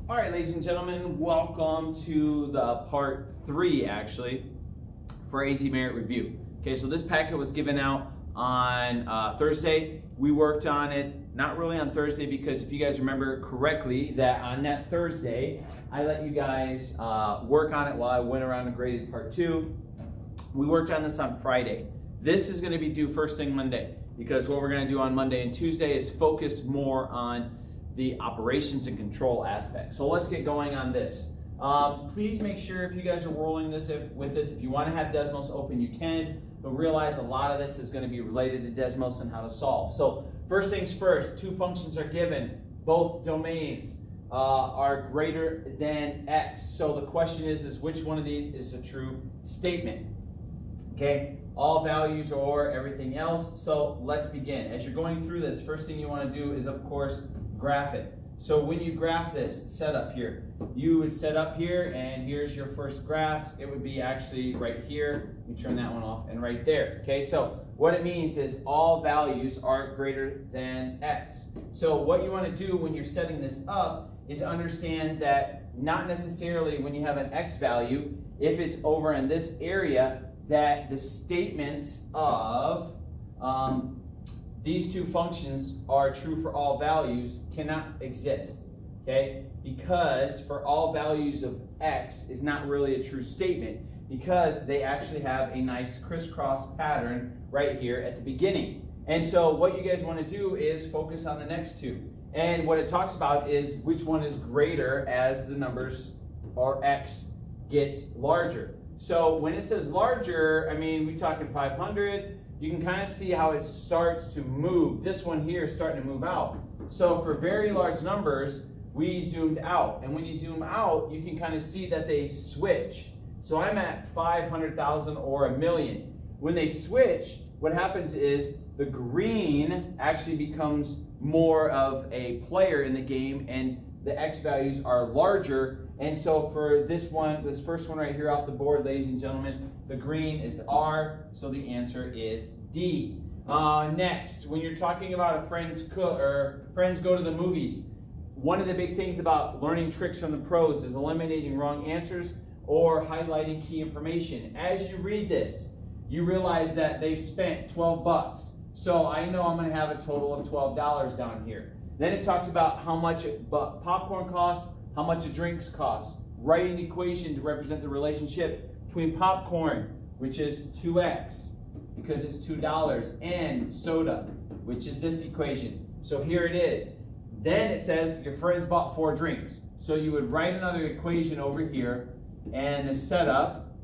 All right, ladies and gentlemen, welcome to the part 3, actually, for AzMerit review. Okay, so this packet was given out on Thursday. We worked on it, not really on Thursday, because if you guys remember correctly, that on that Thursday, I let you guys work on it while I went around and graded part 2. We worked on this on Friday. This is going to be due first thing Monday, because what we're going to do on Monday and Tuesday is focus more on the operations and control aspect. So let's get going on this. Please make sure if you guys are rolling this with this, if you want to have Desmos open, you can, but realize a lot of this is going to be related to Desmos and how to solve. So first things first, two functions are given. Both domains are greater than x. So the question is which one of these is a true statement? Okay, all values or everything else. So let's begin. As you're going through this, first thing you want to do is, of course, graph it. So when you graph this setup here, you would set up here, and here's your first graphs. It would be actually right here. We turn that one off, and right there. Okay, so what it means is all values are greater than x. So what you want to do when you're setting this up is understand that not necessarily when you have an x value, if it's over in this area, that the statements of these two functions are true for all values cannot exist, okay? Because for all values of x is not really a true statement, because they actually have a nice crisscross pattern right here at the beginning. And so what you guys want to do is focus on the next two. And what it talks about is which one is greater as the numbers or x gets larger. So when it says larger, I mean, we're talking 500. You can kind of see how it starts to move. This one here is starting to move out. So for very large numbers, we zoomed out. And when you zoom out, you can kind of see that they switch. So I'm at 500,000 or a million. When they switch, what happens is the green actually becomes more of a player in the game, and the x values are larger. And so for this one, this first one right here off the board, ladies and gentlemen, the green is the R, so the answer is D. Next, when you're talking about a friends go to the movies, one of the big things about learning tricks from the pros is eliminating wrong answers or highlighting key information. As you read this, you realize that they've spent 12 bucks. So I know I'm going to have a total of $12 down here. Then it talks about how much popcorn costs, how much a drinks cost. Write an equation to represent the relationship between popcorn, which is 2x, because it's $2, and soda, which is this equation. So here it is. Then it says your friends bought 4 drinks. So you would write another equation over here, and the setup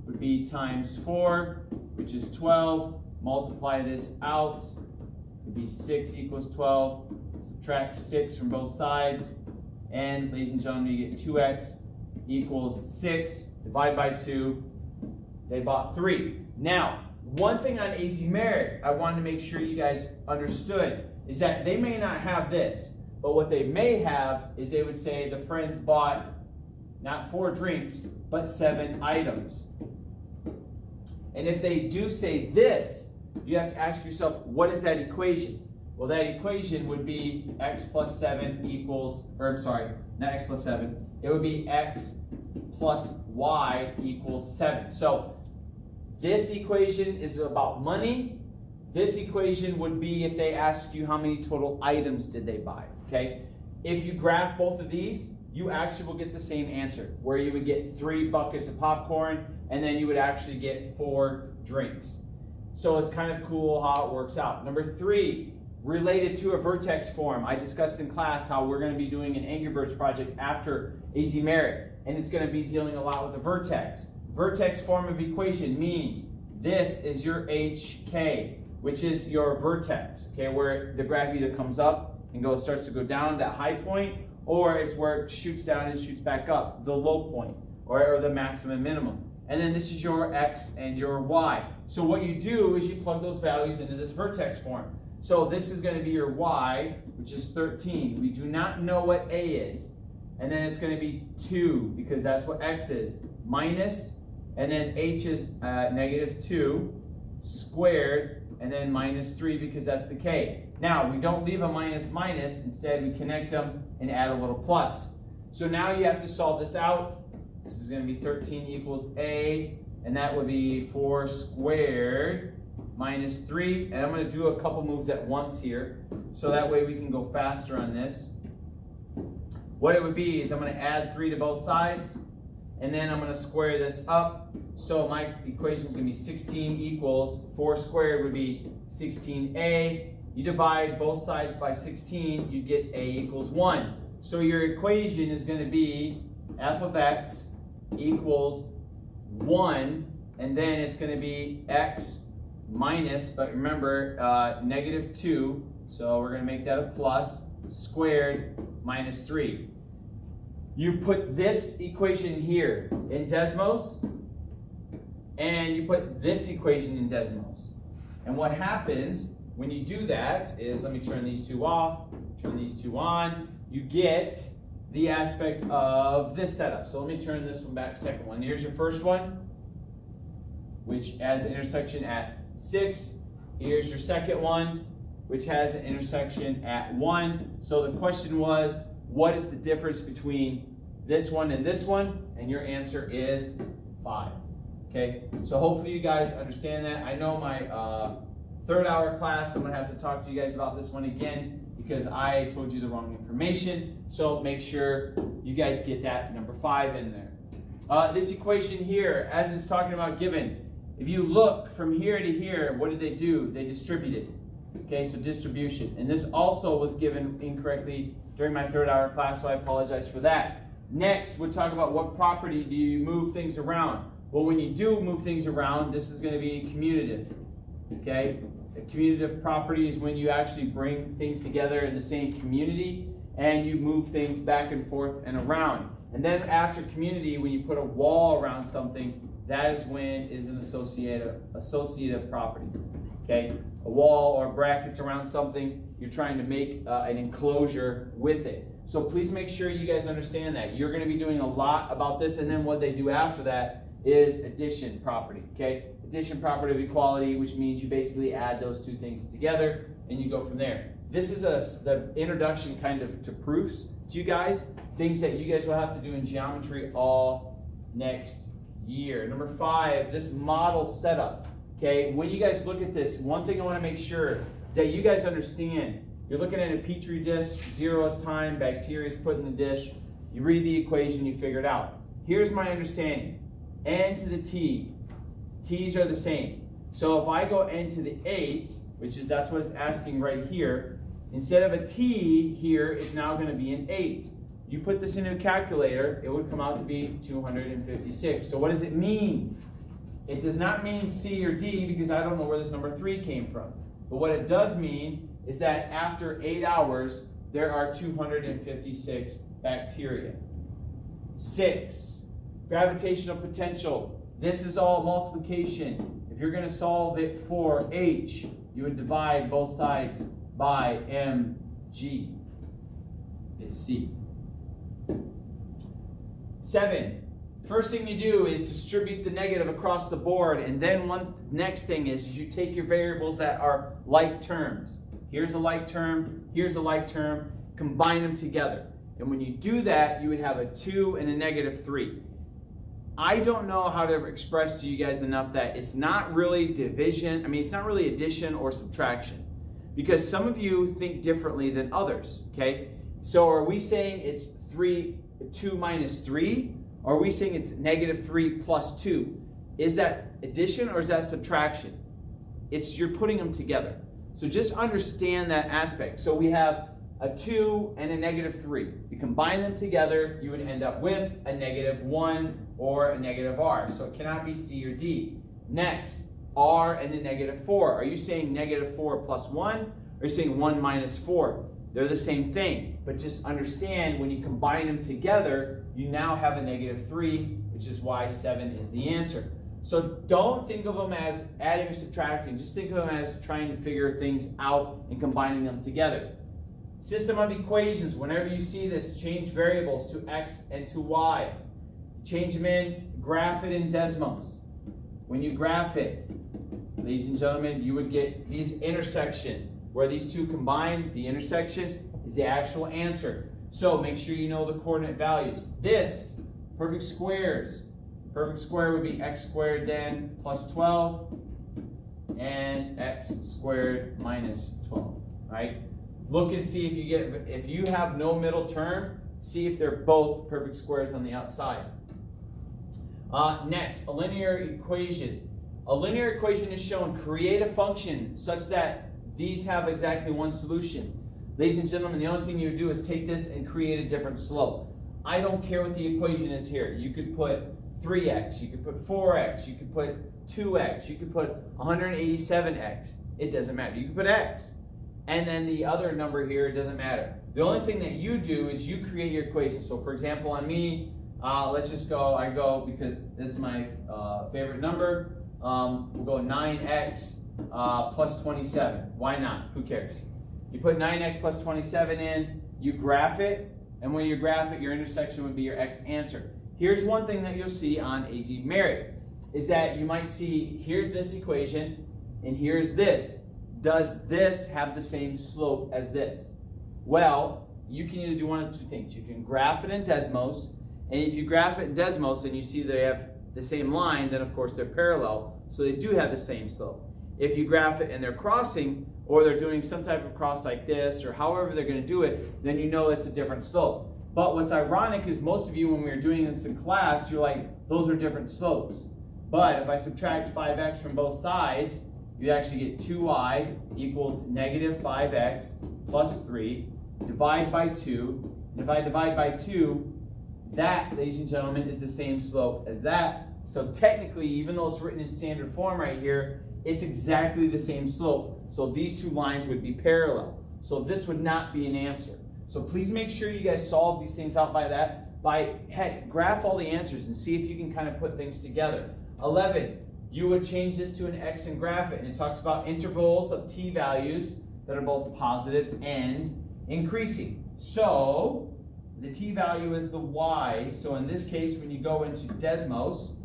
would be times 4, which is 12. Multiply this out. It would be 6 equals 12. Subtract 6 from both sides. And ladies and gentlemen, you get 2x equals 6. Divide by 2. They bought 3. Now, one thing on AzMerit I wanted to make sure you guys understood is that they may not have this, but what they may have is they would say the friends bought not 4 drinks, but 7 items. And if they do say this, you have to ask yourself, what is that equation? Well, that equation would be x plus 7 equals, or I'm sorry, not x plus 7. It would be x plus y equals 7. So this equation is about money. This equation would be if they asked you how many total items did they buy, okay? If you graph both of these, you actually will get the same answer, where you would get 3 buckets of popcorn, and then you would actually get 4 drinks. So it's kind of cool how it works out. Number 3, related to a vertex form. I discussed in class how we're going to be doing an Angry Birds project after AzMerit, and it's going to be dealing a lot with a vertex. Vertex form of equation means this is your HK, which is your vertex, okay, where the graph either comes up and starts to go down, that high point, or it's where it shoots down and shoots back up, the low point, or the maximum minimum. And then this is your x and your y. So what you do is you plug those values into this vertex form. So this is going to be your y, which is 13. We do not know what a is. And then it's going to be 2, because that's what x is. Minus, and then h is negative 2, squared, and then minus 3, because that's the k. Now, we don't leave a minus minus. Instead, we connect them and add a little plus. So now you have to solve this out. This is going to be 13 equals a, and that would be 4 squared minus 3. And I'm going to do a couple moves at once here, so that way we can go faster on this. What it would be is I'm going to add 3 to both sides, and then I'm going to square this up. So my equation is going to be 16 equals 4 squared would be 16a. You divide both sides by 16, you get a equals 1. So your equation is going to be f of x equals 1, and then it's going to be x minus, but remember, negative 2, so we're going to make that a plus, squared minus 3. You put this equation here in Desmos, and you put this equation in Desmos. And what happens when you do that is, let me turn these two off, turn these two on, you get the aspect of this setup. So let me turn this one back, second one. Here's your first one, which has an intersection at 6. Here's your second one, which has an intersection at 1. So the question was, what is the difference between this one and this one? And your answer is 5. Okay, so hopefully you guys understand that. I know my third hour class, I'm going to have to talk to you guys about this one again because I told you the wrong information. So make sure you guys get that number 5 in there. This equation here, as it's talking about given, if you look from here to here, what did they do? They distributed. Okay, so distribution. And this also was given incorrectly during my third hour class, so I apologize for that. Next, we'll talk about what property do you move things around. Well, when you do move things around, this is going to be commutative. Okay, a commutative property is when you actually bring things together in the same community and you move things back and forth and around. And then after community, when you put a wall around something, that is when is an associative property. Okay, a wall or brackets around something, you're trying to make an enclosure with it. So please make sure you guys understand that. You're going to be doing a lot about this, and then what they do after that is addition property. Okay, addition property of equality, which means you basically add those two things together and you go from there. This is the introduction kind of to proofs to you guys, things that you guys will have to do in geometry all next year. Number 5, this model setup. Okay, when you guys look at this, one thing I want to make sure is that you guys understand. You're looking at a petri dish, 0 is time, bacteria is put in the dish. You read the equation, you figure it out. Here's my understanding. N to the t, t's are the same. So if I go n to the 8, which is that's what it's asking right here, instead of a t here, it's now going to be an 8. You put this into a calculator, it would come out to be 256. So what does it mean? It does not mean C or D because I don't know where this number 3 came from. But what it does mean is that after 8 hours, there are 256 bacteria. 6, gravitational potential. This is all multiplication. If you're going to solve it for H, you would divide both sides by mg. It's C. 7, first thing you do is distribute the negative across the board, and then one next thing is you take your variables that are like terms. Here's a like term, here's a like term, combine them together. And when you do that, you would have a 2 and a negative 3. I don't know how to express to you guys enough that it's not really division, it's not really addition or subtraction. Because some of you think differently than others, okay? So are we saying it's 2 minus 3? Or are we saying it's negative 3 plus 2? Is that addition or is that subtraction? You're putting them together. So just understand that aspect. So we have a 2 and a negative 3. You combine them together, you would end up with a negative 1 or a negative r. So it cannot be C or D. Next, r and a negative 4. Are you saying negative 4 plus 1? Or are you saying 1 minus 4? They're the same thing. But just understand when you combine them together, you now have a negative 3, which is why 7 is the answer. So don't think of them as adding or subtracting. Just think of them as trying to figure things out and combining them together. System of equations. Whenever you see this, change variables to x and to y. Change them in, graph it in Desmos. When you graph it, ladies and gentlemen, you would get these intersection. Where these two combine, the intersection is the actual answer. So make sure you know the coordinate values. This, perfect squares. Perfect square would be x squared then plus 12 and x squared minus 12, right? Look and see if you have no middle term, see if they're both perfect squares on the outside. Next, a linear equation. A linear equation is shown. Create a function such that these have exactly one solution. Ladies and gentlemen, the only thing you would do is take this and create a different slope. I don't care what the equation is here. You could put 3x, you could put 4x, you could put 2x, you could put 187x. It doesn't matter. You could put x. And then the other number here, it doesn't matter. The only thing that you do is you create your equation. So for example, on me, let's just go, I go, because it's my favorite number, we'll go 9x plus 27. Why not? Who cares? You put 9x plus 27 in, you graph it, and when you graph it, your intersection would be your x answer. Here's one thing that you'll see on AzMerit, is that you might see, here's this equation, and here's this. Does this have the same slope as this? Well, you can either do one of two things. You can graph it in Desmos, and if you graph it in Desmos and you see they have the same line, then of course they're parallel, so they do have the same slope. If you graph it and they're crossing, or they're doing some type of cross like this, or however they're going to do it, then you know it's a different slope. But what's ironic is most of you, when we were doing this in class, you're like, those are different slopes. But if I subtract 5x from both sides, you actually get 2y equals negative 5x plus 3, divide by 2. And if I divide by 2, that, ladies and gentlemen, is the same slope as that. So technically, even though it's written in standard form right here, it's exactly the same slope. So these two lines would be parallel. So this would not be an answer. So please make sure you guys solve these things out by that. Heck, graph all the answers and see if you can kind of put things together. 11, you would change this to an x and graph it. And it talks about intervals of t values that are both positive and increasing. So the t value is the y. So in this case, when you go into Desmos,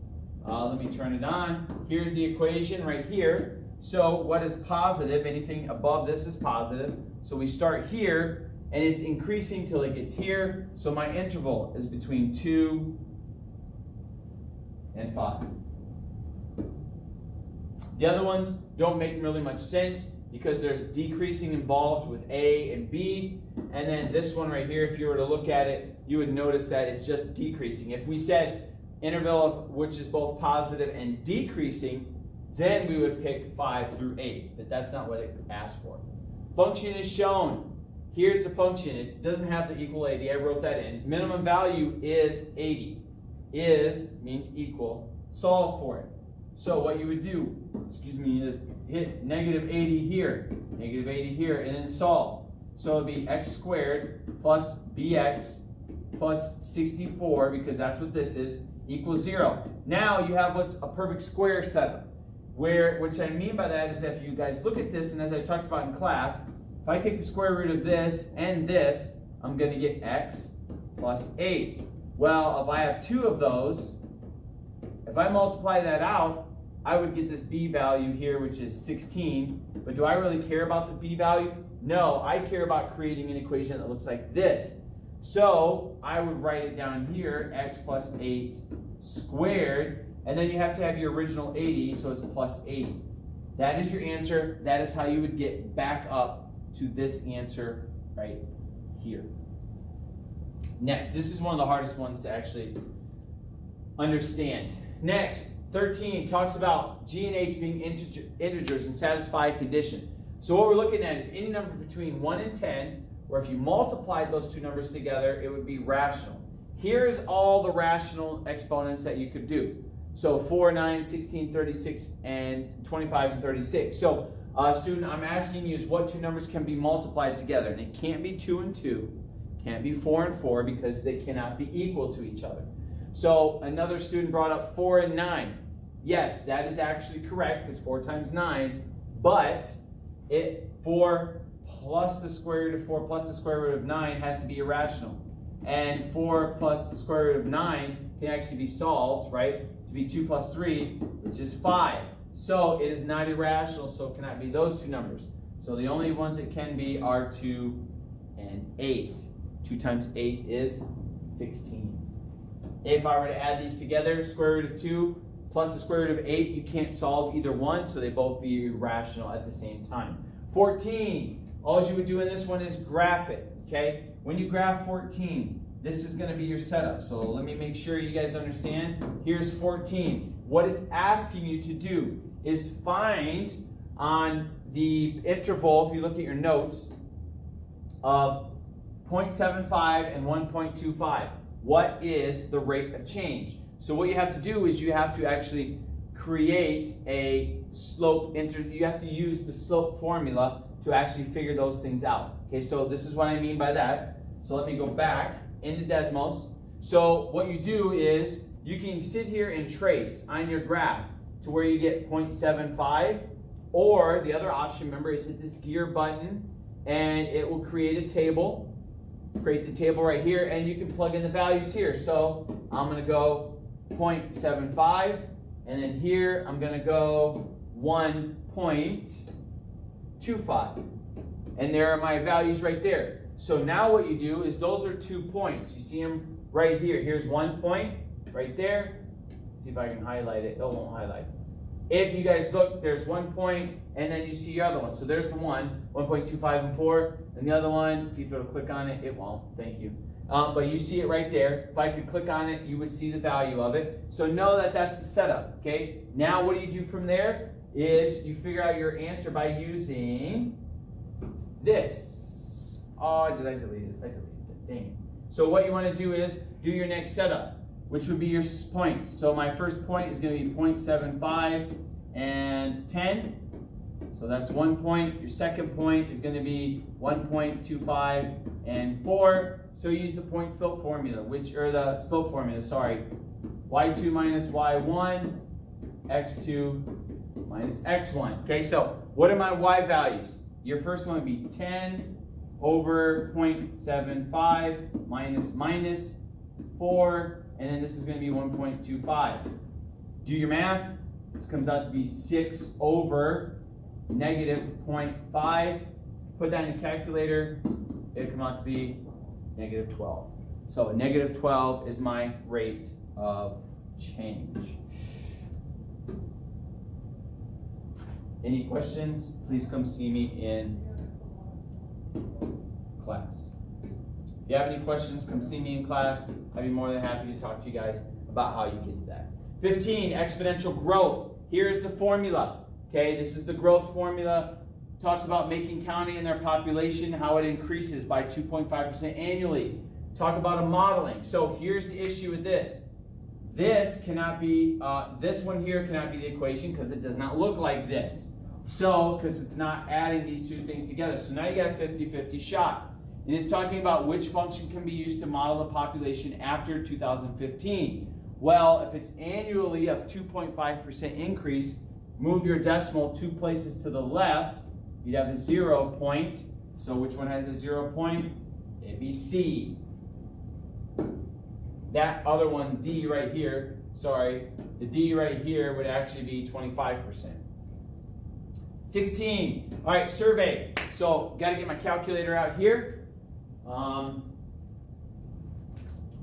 let me turn it on. Here's the equation right here. So what is positive? Anything above this is positive. So we start here, and it's increasing till it gets here. So my interval is between 2 and 5. The other ones don't make really much sense because there's decreasing involved with A and B. And then this one right here, if you were to look at it, you would notice that it's just decreasing. If we said interval of which is both positive and decreasing, then we would pick 5 through 8, but that's not what it asked for. Function is shown. Here's the function. It doesn't have the equal 80. I wrote that in. Minimum value is 80. Is means equal. Solve for it. So what you would do, is hit negative 80 here, negative 80 here, and then solve. So it would be x squared plus bx plus 64, because that's what this is, equals 0. Now you have what's a perfect square setup. Which I mean by that is that if you guys look at this, and as I talked about in class, if I take the square root of this and this, I'm going to get x plus 8. Well, if I have two of those, if I multiply that out, I would get this b value here, which is 16. But do I really care about the b value? No, I care about creating an equation that looks like this. So I would write it down here, x plus 8 squared. And then you have to have your original 80, so it's plus 80. That is your answer. That is how you would get back up to this answer right here. Next, this is one of the hardest ones to actually understand. Next, 13 talks about G and H being integers in satisfied condition. So what we're looking at is any number between 1 and 10, where if you multiplied those two numbers together, it would be rational. Here's all the rational exponents that you could do. So 4, 9, 16, 36, and 25 and 36. So student, I'm asking you is what two numbers can be multiplied together. And it can't be 2 and 2. Can't be 4 and 4 because they cannot be equal to each other. So another student brought up 4 and 9. Yes, that is actually correct because 4 times 9. But 4 plus the square root of 4 plus the square root of 9 has to be irrational. And 4 plus the square root of 9 can actually be solved, right? To be 2 plus 3, which is 5. So it is not irrational, so it cannot be those two numbers. So the only ones it can be are 2 and 8. 2 times 8 is 16. If I were to add these together, square root of 2 plus the square root of 8, you can't solve either one, so they both be irrational at the same time. 14, all you would do in this one is graph it, okay? When you graph 14, this is going to be your setup. So let me make sure you guys understand. Here's 14. What it's asking you to do is find on the interval, if you look at your notes, of 0.75 and 1.25. What is the rate of change? So what you have to do is you have to actually create a slope, you have to use the slope formula to actually figure those things out. Okay, so this is what I mean by that. So let me go back into Desmos. So what you do is you can sit here and trace on your graph to where you get 0.75, or the other option, remember, is hit this gear button and it will create a table. Create the table right here, and you can plug in the values here. So I'm going to go 0.75, and then here I'm going to go 1.25. And there are my values right there. So now what you do is those are 2 points. You see them right here. Here's 1 point right there. Let's see if I can highlight it. It won't highlight. If you guys look, there's 1 point, and then you see your other one. So there's the 1.25 and 4, and the other one, see if it'll click on it. It won't, thank you. But you see it right there. If I could click on it, you would see the value of it. So know that that's the setup, okay? Now what do you do from there is you figure out your answer by using this. Oh, did I delete it? I deleted it, dang it. So what you want to do is do your next setup, which would be your points. So my first point is going to be 0.75 and 10. So that's 1 point. Your second point is going to be 1.25 and 4. So use the point slope formula, y2 minus y1, x2 minus x1. Okay, so what are my y values? Your first one would be 10 over 0.75 minus 4, and then this is going to be 1.25. Do your math. This comes out to be 6 over negative 0.5. Put that in the calculator. It'll come out to be negative 12. So negative 12 is my rate of change. Any questions? Please come see me in class. If you have any questions, come see me in class. I'd be more than happy to talk to you guys about how you get to that. 15, exponential growth. Here's the formula. Okay, this is the growth formula. Talks about Macon County and their population, how it increases by 2.5% annually. Talk about a modeling. So here's the issue with this. This cannot be, this one here cannot be the equation because it does not look like this. So, because it's not adding these two things together. So now you got a 50-50 shot. And it's talking about which function can be used to model the population after 2015. Well, if it's annually of 2.5% increase, move your decimal 2 places to the left, you'd have a 0 point. So which one has a 0 point? It'd be C. That other one, D right here, sorry, the D right here would actually be 25%. 16, all right, survey. So got to get my calculator out here.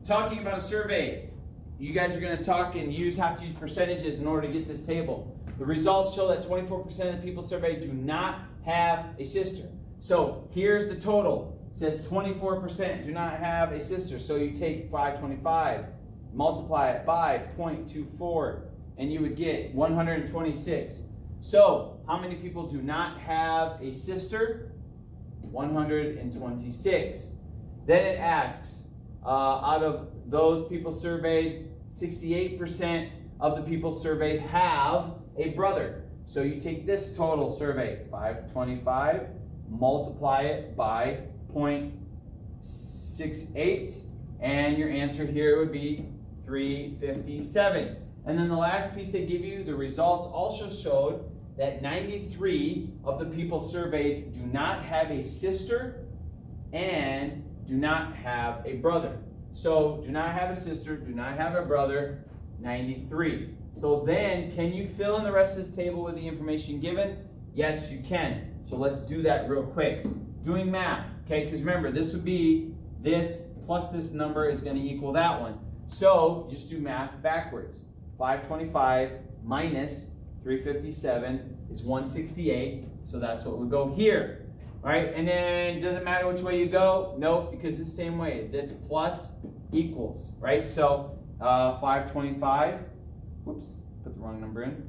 Talking about a survey, you guys are going to talk and have to use percentages in order to get this table. The results show that 24% of the people surveyed do not have a sister. So here's the total. It says 24% do not have a sister. So you take 525, multiply it by 0.24, and you would get 126. So how many people do not have a sister? 126. Then it asks, out of those people surveyed, 68% of the people surveyed have a brother. So you take this total survey, 525, multiply it by 0.68, and your answer here would be 357. And then the last piece they give you, the results also showed that 93 of the people surveyed do not have a sister and do not have a brother. So do not have a sister, do not have a brother, 93. So then, can you fill in the rest of this table with the information given? Yes, you can. So let's do that real quick. Doing math, okay, because remember, this would be this plus this number is going to equal that one. So just do math backwards. 525 minus 357 is 168. So that's what would go here. All right, and then doesn't matter which way you go. Nope, because it's the same way. That's plus equals, right? So 525, whoops, put the wrong number in.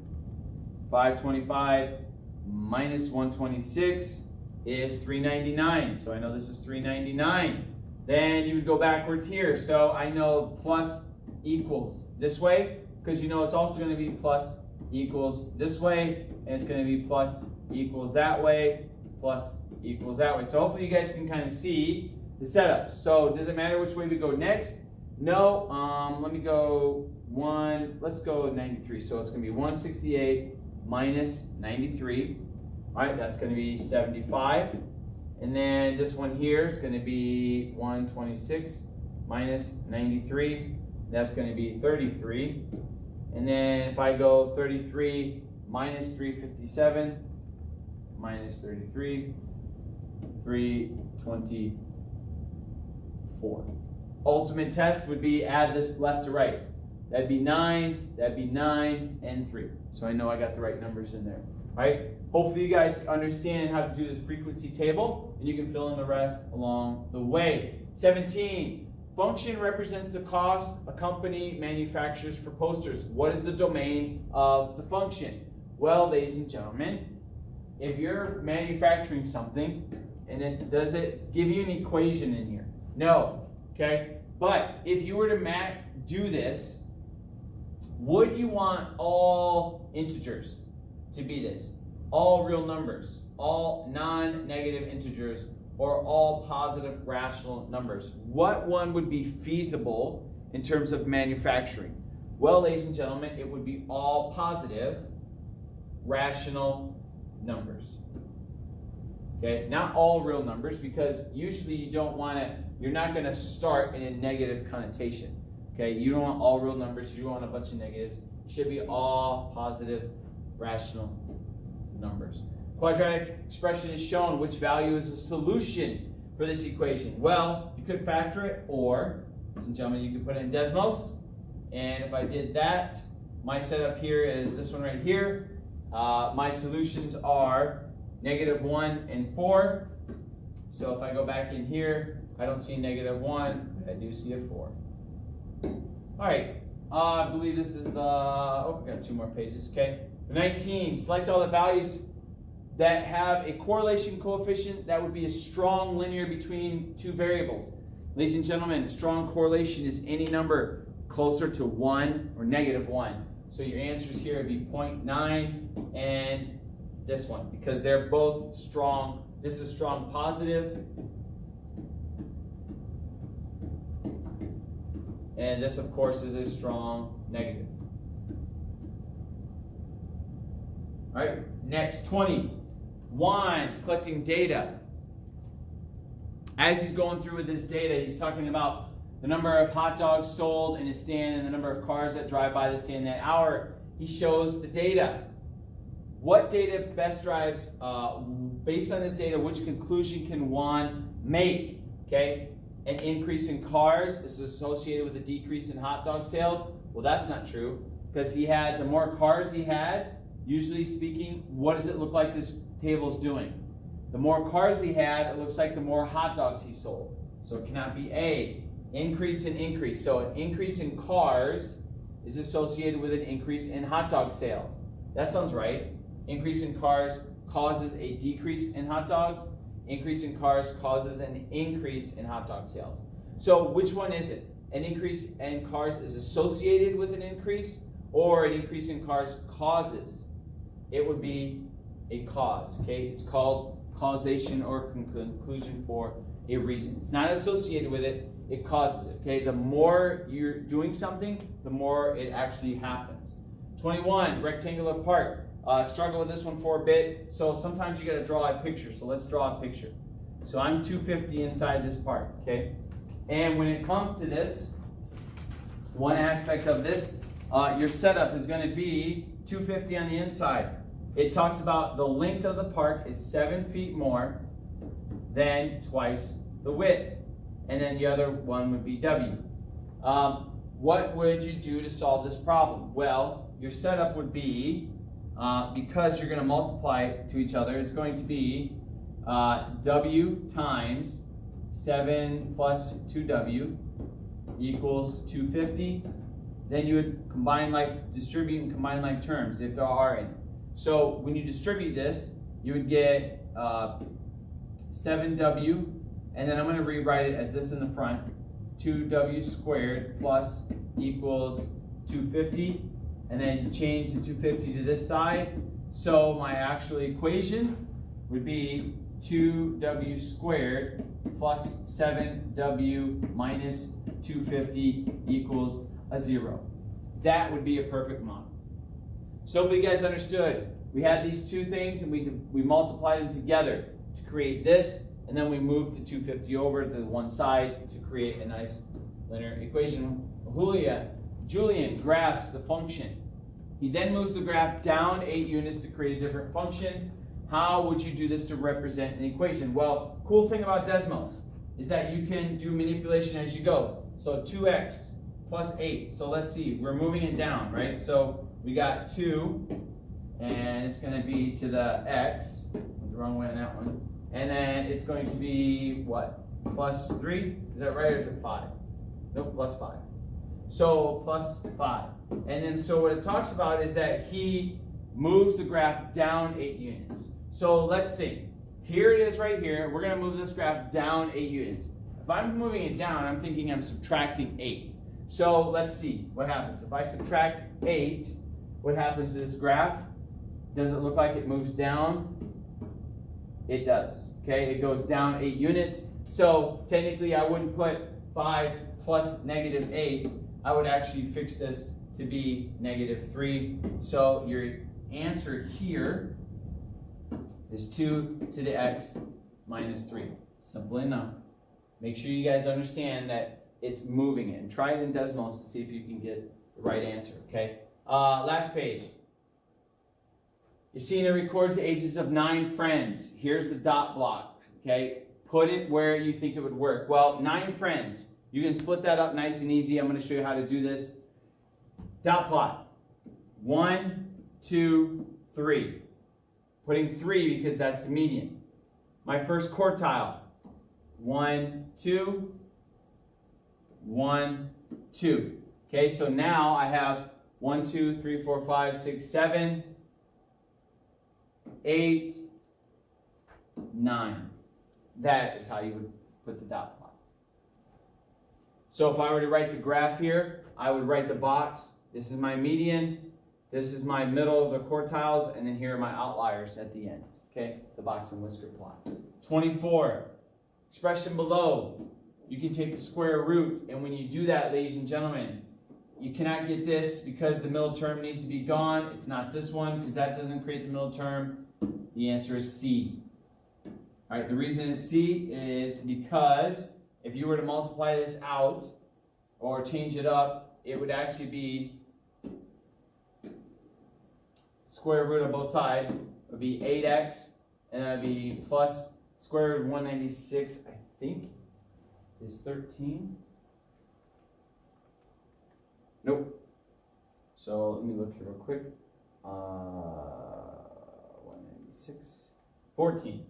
525 minus 126 is 399. So I know this is 399. Then you would go backwards here. So I know plus equals this way, because you know it's also going to be plus equals this way, and it's going to be plus equals that way, plus equals that way. So hopefully you guys can kind of see the setup. So does it matter which way we go next? No. Let me go let's go 93. So it's going to be 168 minus 93. All right, that's going to be 75. And then this one here is going to be 126 minus 93. That's going to be 33. And then if I go 33 minus 357 minus 33, 324. Ultimate test would be add this left to right. That'd be 9, and 3. So I know I got the right numbers in there. All right? Hopefully you guys understand how to do this frequency table, and you can fill in the rest along the way. 17. Function represents the cost a company manufactures for posters. What is the domain of the function? Well, ladies and gentlemen, if you're manufacturing something, and does it give you an equation in here? No. Okay? But if you were to do this, would you want all integers to be this? All real numbers, all non-negative integers, or all positive rational numbers? What one would be feasible in terms of manufacturing? Well, ladies and gentlemen, it would be all positive rational numbers. Okay, not all real numbers, because usually you're not going to start in a negative connotation. Okay, you don't want all real numbers, you don't want a bunch of negatives. It should be all positive rational numbers. Quadratic expression is shown. Which value is a solution for this equation? Well, you could factor it, or, ladies and gentlemen, you could put it in Desmos. And if I did that, my setup here is this one right here. My solutions are -1 and 4. So if I go back in here, I don't see -1, but I do see a 4. All right, I believe this is I got 2 more pages, okay. 19, select all the values that have a correlation coefficient that would be a strong linear between two variables. Ladies and gentlemen, a strong correlation is any number closer to 1 or -1. So your answers here would be 0.9 and this one, because they're both strong. This is strong positive, and this, of course, is a strong negative. All right, next, 20. Juan's collecting data. As he's going through with this data, he's talking about the number of hot dogs sold in his stand and the number of cars that drive by the stand that hour. He shows the data. What data best drives, based on this data, which conclusion can Juan make? Okay, an increase in cars is associated with a decrease in hot dog sales. Well, that's not true, because the more cars he had, usually speaking, what does it look like this table's doing? The more cars he had, it looks like the more hot dogs he sold. So it cannot be A. Increase and increase. So an increase in cars is associated with an increase in hot dog sales. That sounds right. Increase in cars causes a decrease in hot dogs. Increase in cars causes an increase in hot dog sales. So which one is it? An increase in cars is associated with an increase, or an increase in cars causes? It would be a cause, okay? It's called causation or conclusion for a reason. It's not associated with it, it causes it, okay? The more you're doing something, the more it actually happens. 21, rectangular part. Struggle with this one for a bit. So sometimes you got to draw a picture. So let's draw a picture. So I'm 250 inside this part, okay? And when it comes to this, one aspect of this, your setup is going to be 250 on the inside. It talks about the length of the park is 7 feet more than twice the width. and then the other one would be W. What would you do to solve this problem? Well, your setup would be, because you're going to multiply to each other, it's going to be W times 7 plus 2W equals 250. Then you would combine like, distribute and combine like terms if there are any. So when you distribute this, you would get 7W, and then I'm going to rewrite it as this in the front, 2W squared plus equals 250, and then change the 250 to this side. So my actual equation would be 2W squared plus 7W minus 250 equals a 0. That would be a perfect model. So hopefully you guys understood. We had these two things and we multiplied them together to create this, and then we moved the 250 over to the one side to create a nice linear equation. Julian graphs the function. He then moves the graph down 8 units to create a different function. How would you do this to represent an equation? Well, cool thing about Desmos is that you can do manipulation as you go. So 2x plus 8. So let's see, we're moving it down, right? So we got 2, and it's going to be to the x. Went the wrong way on that one. And then it's going to be what? Plus 3? Is that right, or is it 5? Nope, plus 5. So plus 5. And then so what it talks about is that he moves the graph down 8 units. So let's think. Here it is right here. We're going to move this graph down 8 units. If I'm moving it down, I'm thinking I'm subtracting 8. So let's see what happens. If I subtract 8, what happens to this graph? Does it look like it moves down? It does. Okay, it goes down 8 units. So technically I wouldn't put 5 plus negative 8. I would actually fix this to be negative 3. So your answer here is 2 to the x minus 3. Simple enough. Make sure you guys understand that it's moving it. And try it in Desmos to see if you can get the right answer, okay? Last page. Yesenia records the ages of 9 friends. Here's the dot block, okay? Put it where you think it would work. Well, 9 friends. You can split that up nice and easy. I'm going to show you how to do this. Dot plot. 1, 2, 3. Putting 3 because that's the median. My first quartile. 1, 2, 1, 2. Okay, so now I have 1, 2, 3, 4, 5, 6, 7, 8, 9. That is how you would put the dot plot. So if I were to write the graph here, I would write the box. This is my median. This is my middle of the quartiles, and then here are my outliers at the end. Okay, the box and whisker plot. 24. Expression below. You can take the square root, and when you do that, ladies and gentlemen, you cannot get this because the middle term needs to be gone. It's not this one because that doesn't create the middle term. The answer is C. All right, the reason it's C is because if you were to multiply this out or change it up, it would actually be square root of both sides. It would be 8x, and that would be plus square root of 196, I think, is 13. Nope. So let me look here real quick. 196, 14.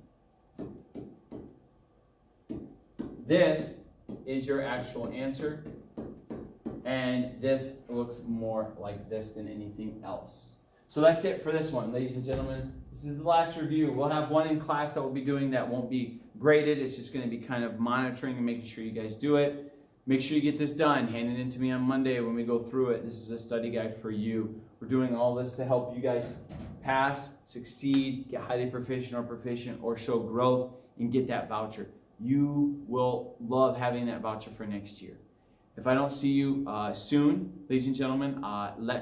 This is your actual answer, and this looks more like this than anything else. So that's it for this one, ladies and gentlemen. This is the last review. We'll have one in class that we'll be doing that won't be graded. It's just going to be kind of monitoring and making sure you guys do it. Make sure you get this done. Hand it in to me on Monday when we go through it. This is a study guide for you. We're doing all this to help you guys pass, succeed, get highly proficient, or show growth and get that voucher. You will love having that voucher for next year. If I don't see you soon, ladies and gentlemen,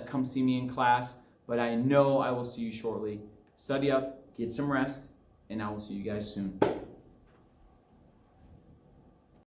come see me in class. But I know I will see you shortly. Study up, get some rest, and I will see you guys soon.